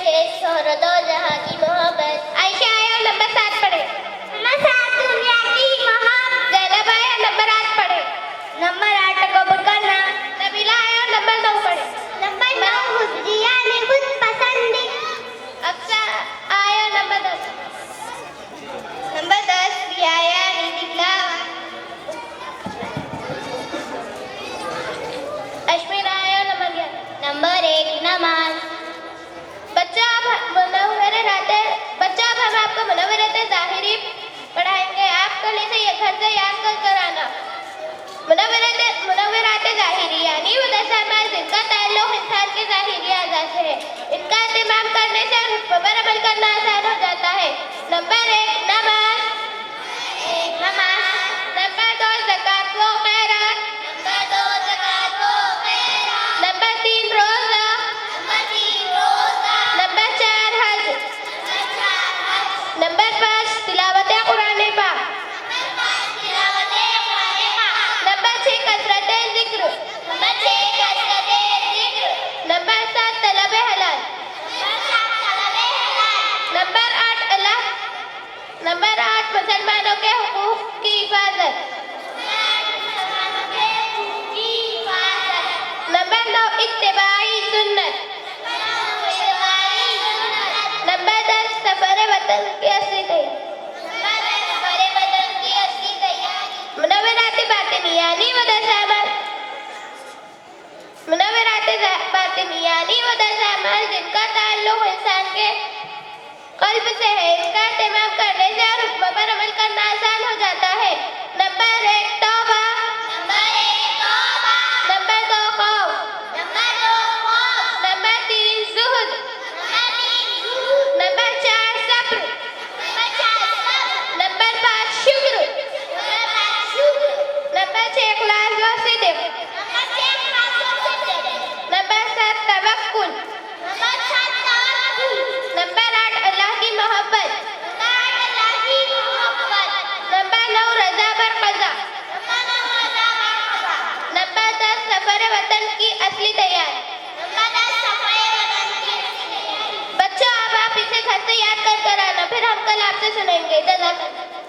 इश्क और दो जहां की मोहब्बत। आयशा आया नंबर 7 पढ़े। नंबर 7 दुनिया की मोहब्बत। ज़ैनब आया नंबर 8 पढ़े। नंबर 8 कबूल करना। नबीला आया नंबर 9 पढ़े। नंबर 9 हुज्जिया ने खुद पसंदी। अक्सा आया नंबर 10। नंबर 10 रियाया ने दिखलावा। अश्मिन आया नंबर 11। नंबर 1 नमाज। बच्चा अब हम आपको मुनव्वरत ज़ाहिरी पढ़ाएंगे। आप कल इसे घर से याद कर आना। मुनव्वरात ज़ाहिरी यानी वो 10 अमाल जिनका ताल्लुक इंसान के ज़ाहिरी अज़ा से है। इनका इत्मीम करने से हुक्म पर अमल करना आसान हो जाता है। नंबर 1 नमाज। नंबर 2 ज़कात व खैरात। नंबर 3 रोज़ा। नंबर 4 हज। नंबर 5 तिलावत कुरान पाक। नंबर 6 कसरत जिक्र। नंबर 7 तलब हलाल। नंबर 8 मुसलमानों के हुकूक की हिफाजत। नंबर 9 इत्तिबाई सुन्नत। नंबर 10 सफर वतन की असली तैयारी। मुनव्वरात बातिनी यानी वो 10 अमाल। मुनव्वरात बातिनी यानी वो 10 अमाल जिनका ताल्लुक इंसान के कल्ब से है। इनका इत्मीम करने से और हुक्म पर अमल करना आसान हो जाता है। नंबर 1 तौबा। नंबर 2 खौफ। नंबर 3 ज़ुहद। नंबर 4 सब्र। नंबर 5 शुक्र। नंबर 6 इखलास व सिद्क़। नंबर 7 तवक्कुल। नंबर 8 अल्लाह की मोहब्बत। नंबर 9 रज़ा बर क़ज़ा। नंबर 10 सफर वतन की असली तैयारी। बच्चों अब आप इसे घर से याद कर आना, फिर हम कल आपसे सुनेंगे। जज़ाकल्लाह।